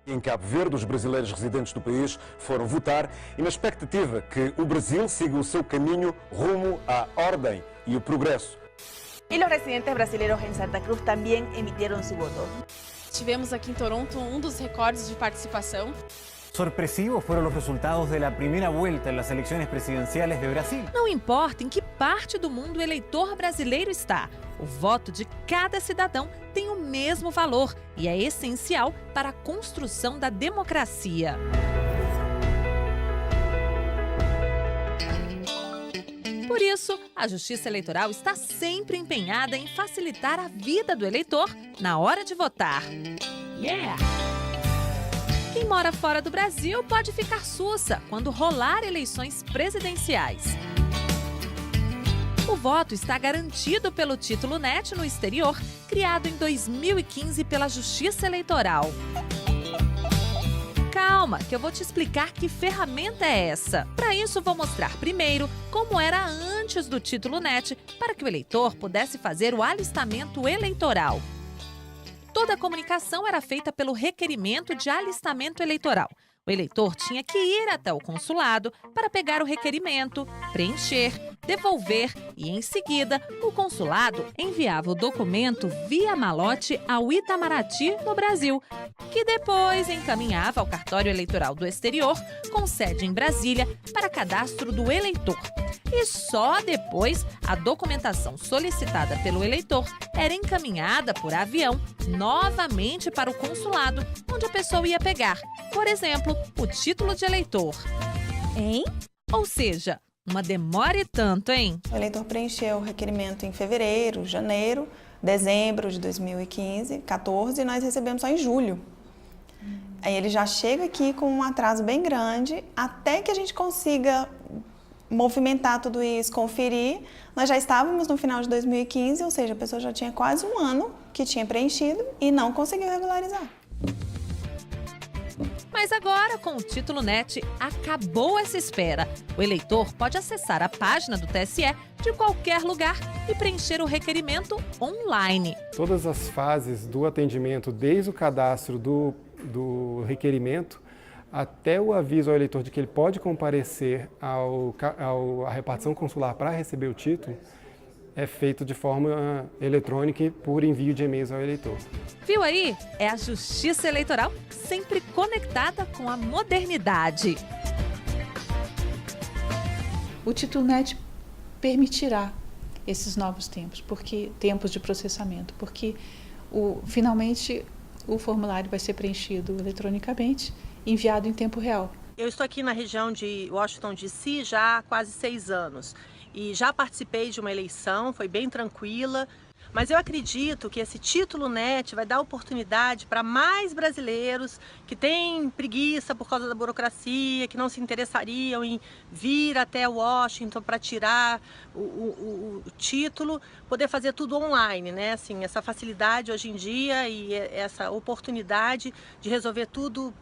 Em Cabo Verde, os brasileiros residentes do país foram votar e na expectativa que o Brasil siga o seu caminho rumo à ordem e o progresso. Y los residentes brasileños en Santa Cruz también emitieron su voto. Tivemos aqui em Toronto dos recordes de participação. Sorpresivos fueron los resultados de la primera vuelta en las elecciones presidenciales de Brasil. Não importa em que parte do mundo o eleitor brasileiro está, o voto de cada cidadão tem o mesmo valor e é essencial para a construção da democracia. Por isso, a Justiça Eleitoral está sempre empenhada em facilitar a vida do eleitor na hora de votar. Yeah! Quem mora fora do Brasil pode ficar sussa quando rolar eleições presidenciais. O voto está garantido pelo Título NET no exterior, criado em 2015 pela Justiça Eleitoral. Calma, que eu vou te explicar que ferramenta é essa. Para isso, vou mostrar primeiro como era antes do Título NET, para que o eleitor pudesse fazer o alistamento eleitoral. Toda a comunicação era feita pelo requerimento de alistamento eleitoral. O eleitor tinha que ir até o consulado para pegar o requerimento, preencher, devolver e, em seguida, o consulado enviava o documento via malote ao Itamaraty, no Brasil, que depois encaminhava ao cartório eleitoral do exterior, com sede em Brasília, para cadastro do eleitor. E só depois a documentação solicitada pelo eleitor era encaminhada por avião novamente para o consulado, onde a pessoa ia pegar, por exemplo, o título de eleitor. Hein? Ou seja, uma demora e tanto, hein? O eleitor preencheu o requerimento em fevereiro, janeiro, dezembro de 2015, 14, e nós recebemos só em julho. Aí ele já chega aqui com um atraso bem grande, até que a gente consiga movimentar tudo isso, conferir. Nós já estávamos no final de 2015, ou seja, a pessoa já tinha quase um ano que tinha preenchido e não conseguiu regularizar. Mas agora, com o Título NET, acabou essa espera. O eleitor pode acessar a página do TSE de qualquer lugar e preencher o requerimento online. Todas as fases do atendimento, desde o cadastro do requerimento até o aviso ao eleitor de que ele pode comparecer à repartição consular para receber o título, é feito de forma eletrônica e por envio de e-mails ao eleitor. Viu aí? É a Justiça Eleitoral sempre conectada com a modernidade. O Título NET permitirá esses novos tempos de processamento, porque finalmente o formulário vai ser preenchido eletronicamente, enviado em tempo real. Eu estou aqui na região de Washington, D.C. já há quase 6 anos e já participei de uma eleição, foi bem tranquila, mas eu acredito que esse Título NET vai dar oportunidade para mais brasileiros que têm preguiça por causa da burocracia, que não se interessariam em vir até Washington para tirar o título, poder fazer tudo online, né? Assim, essa facilidade hoje em dia e essa oportunidade de resolver tudo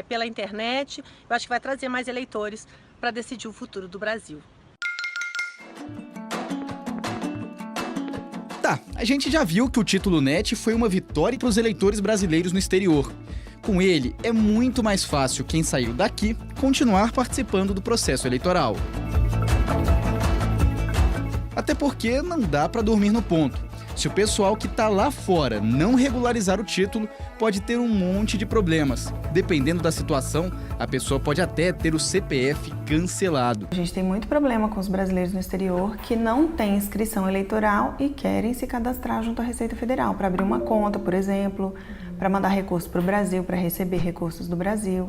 pela internet, eu acho que vai trazer mais eleitores para decidir o futuro do Brasil. Tá, a gente já viu que o Título NET foi uma vitória para os eleitores brasileiros no exterior. Com ele, é muito mais fácil quem saiu daqui continuar participando do processo eleitoral. Até porque não dá para dormir no ponto. Se o pessoal que está lá fora não regularizar o título, pode ter um monte de problemas. Dependendo da situação, a pessoa pode até ter o CPF cancelado. A gente tem muito problema com os brasileiros no exterior que não têm inscrição eleitoral e querem se cadastrar junto à Receita Federal para abrir uma conta, por exemplo, para mandar recursos para o Brasil, para receber recursos do Brasil,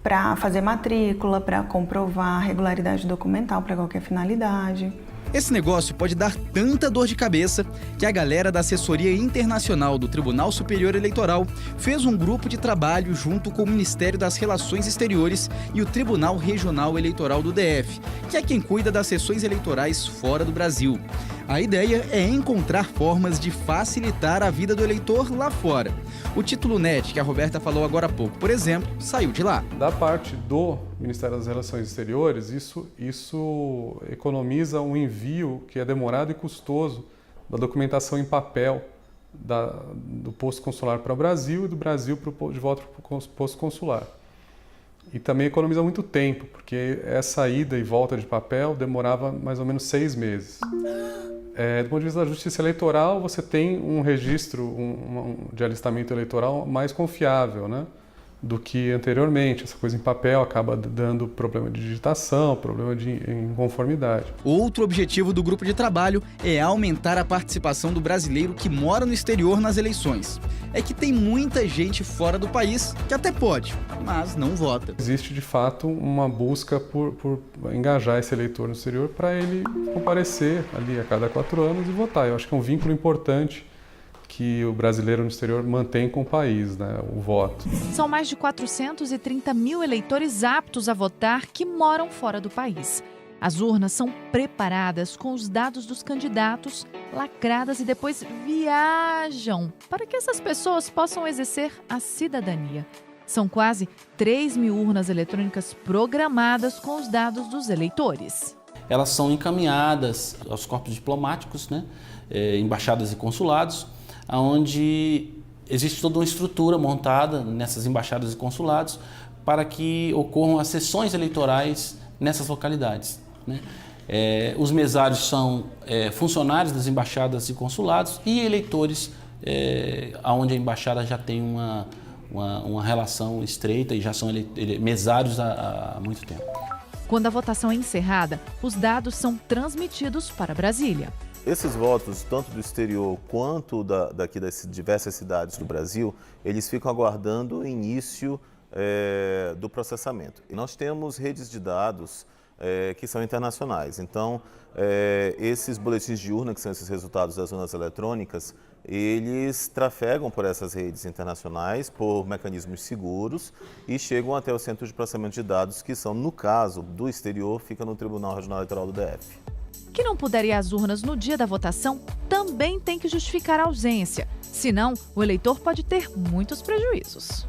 para fazer matrícula, para comprovar regularidade documental para qualquer finalidade. Esse negócio pode dar tanta dor de cabeça que a galera da Assessoria Internacional do Tribunal Superior Eleitoral fez um grupo de trabalho junto com o Ministério das Relações Exteriores e o Tribunal Regional Eleitoral do DF, que é quem cuida das sessões eleitorais fora do Brasil. A ideia é encontrar formas de facilitar a vida do eleitor lá fora. O Título NET, que a Roberta falou agora há pouco, por exemplo, saiu de lá. Da parte do Ministério das Relações Exteriores, isso economiza um envio que é demorado e custoso da documentação em papel do posto consular para o Brasil e do Brasil de volta para o posto consular. E também economiza muito tempo, porque essa ida e volta de papel demorava mais ou menos 6 meses. Do ponto de vista da justiça eleitoral, você tem um registro de alistamento eleitoral mais confiável, né, do que anteriormente. Essa coisa em papel acaba dando problema de digitação, problema de inconformidade. Outro objetivo do grupo de trabalho é aumentar a participação do brasileiro que mora no exterior nas eleições. É que tem muita gente fora do país que até pode, mas não vota. Existe, de fato, uma busca por engajar esse eleitor no exterior para ele comparecer ali a cada 4 anos e votar. Eu acho que é um vínculo importante que o brasileiro no exterior mantém com o país, né, o voto. São mais de 430 mil eleitores aptos a votar que moram fora do país. As urnas são preparadas com os dados dos candidatos, lacradas e depois viajam para que essas pessoas possam exercer a cidadania. São quase 3 mil urnas eletrônicas programadas com os dados dos eleitores. Elas são encaminhadas aos corpos diplomáticos, né, embaixadas e consulados, onde existe toda uma estrutura montada nessas embaixadas e consulados para que ocorram as sessões eleitorais nessas localidades, né? Os mesários são funcionários das embaixadas e consulados e eleitores onde a embaixada já tem uma relação estreita e já são mesários há muito tempo. Quando a votação é encerrada, os dados são transmitidos para Brasília. Esses votos, tanto do exterior quanto daqui das diversas cidades do Brasil, eles ficam aguardando o início do processamento. E nós temos redes de dados que são internacionais. Então, esses boletins de urna, que são esses resultados das urnas eletrônicas, eles trafegam por essas redes internacionais, por mecanismos seguros e chegam até o centro de processamento de dados, que são, no caso do exterior, fica no Tribunal Regional Eleitoral do DF. Quem não puder ir às urnas no dia da votação também tem que justificar a ausência. Senão, o eleitor pode ter muitos prejuízos.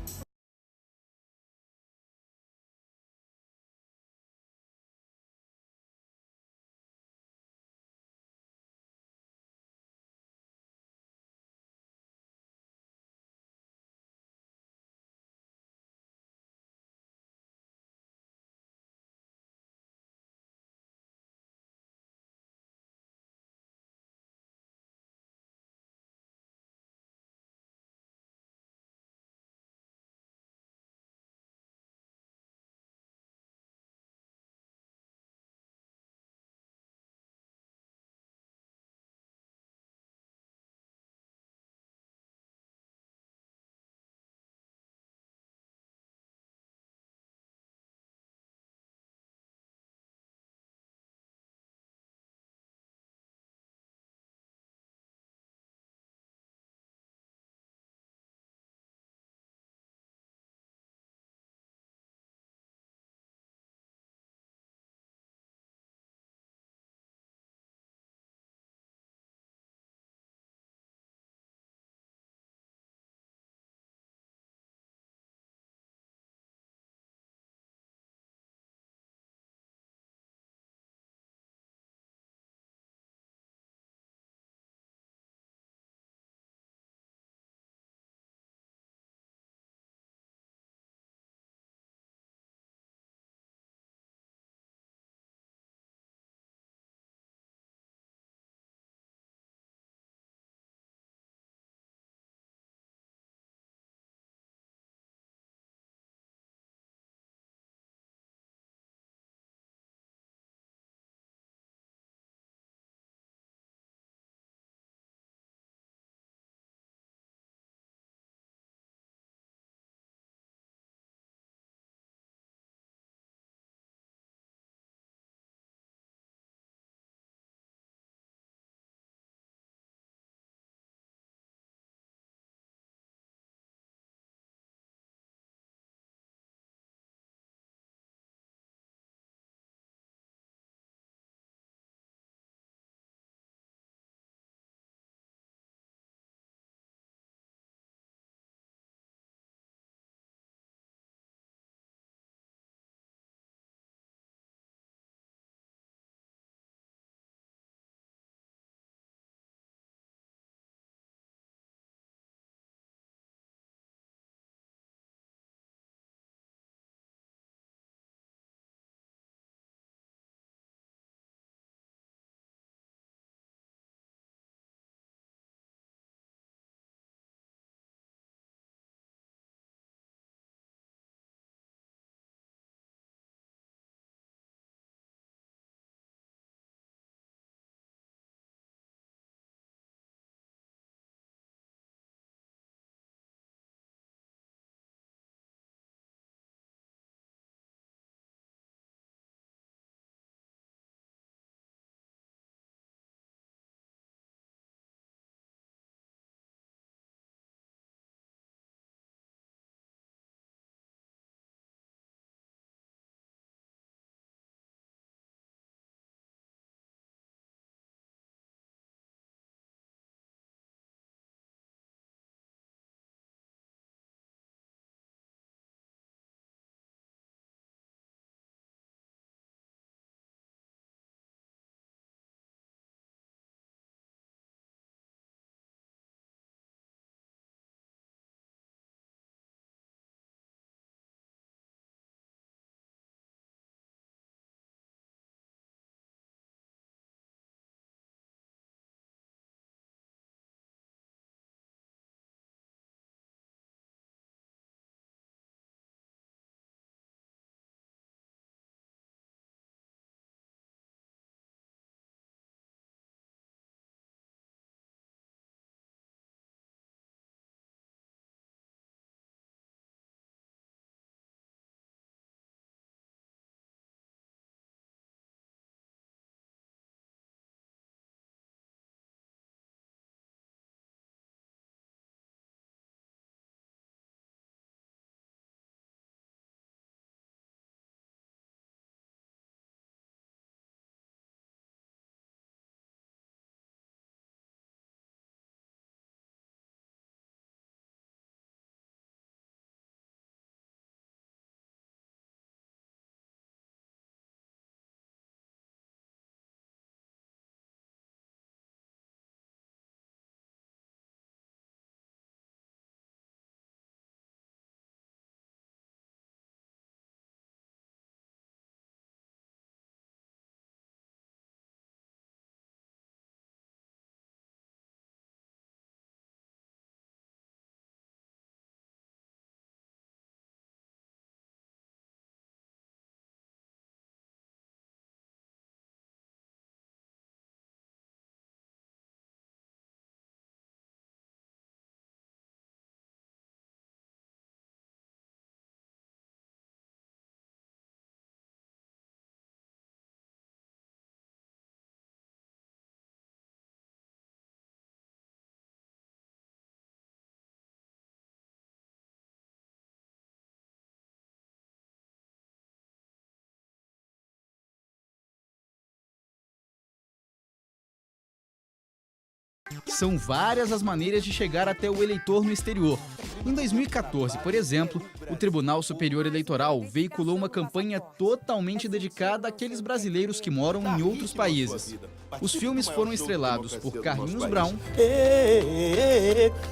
São várias as maneiras de chegar até o eleitor no exterior. Em 2014, por exemplo, o Tribunal Superior Eleitoral veiculou uma campanha totalmente dedicada àqueles brasileiros que moram em outros países. Os filmes foram estrelados por Carlinhos Brown.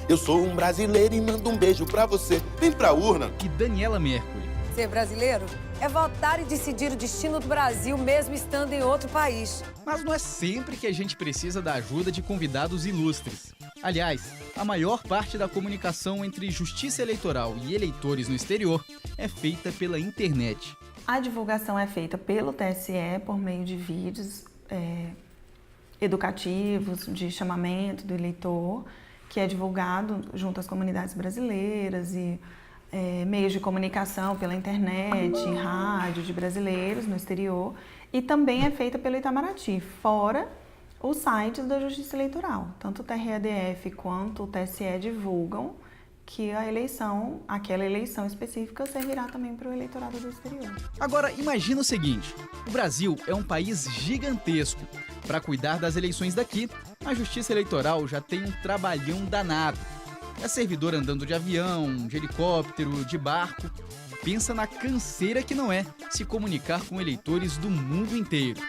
Eu sou um brasileiro e mando um beijo pra você. Vem pra urna. E Daniela Mercury. Ser brasileiro é votar e decidir o destino do Brasil, mesmo estando em outro país. Mas não é sempre que a gente precisa da ajuda de convidados ilustres. Aliás, a maior parte da comunicação entre justiça eleitoral e eleitores no exterior é feita pela internet. A divulgação é feita pelo TSE por meio de vídeos educativos, de chamamento do eleitor, que é divulgado junto às comunidades brasileiras e meios de comunicação pela internet, rádio de brasileiros no exterior, e também é feita pelo Itamaraty, fora os sites da Justiça Eleitoral. Tanto o TRE-DF quanto o TSE divulgam que aquela eleição específica servirá também para o eleitorado do exterior. Agora, imagina o seguinte, o Brasil é um país gigantesco. Para cuidar das eleições daqui, a Justiça Eleitoral já tem um trabalhão danado. É servidor andando de avião, de helicóptero, de barco. Pensa na canseira que não é se comunicar com eleitores do mundo inteiro.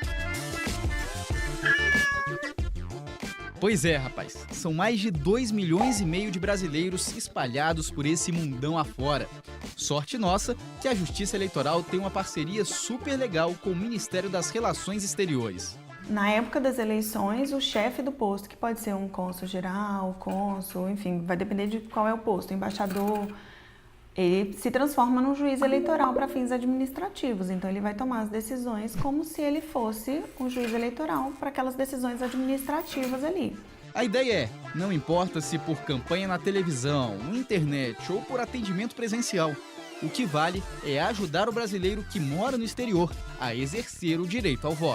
Pois é, rapaz. São mais de 2,5 milhões de brasileiros espalhados por esse mundão afora. Sorte nossa que a Justiça Eleitoral tem uma parceria super legal com o Ministério das Relações Exteriores. Na época das eleições, o chefe do posto, que pode ser um cônsul-geral, cônsul, enfim, vai depender de qual é o posto, embaixador, ele se transforma num juiz eleitoral para fins administrativos. Então, ele vai tomar as decisões como se ele fosse um juiz eleitoral para aquelas decisões administrativas ali. A ideia é, não importa se por campanha na televisão, na internet ou por atendimento presencial, o que vale é ajudar o brasileiro que mora no exterior a exercer o direito ao voto.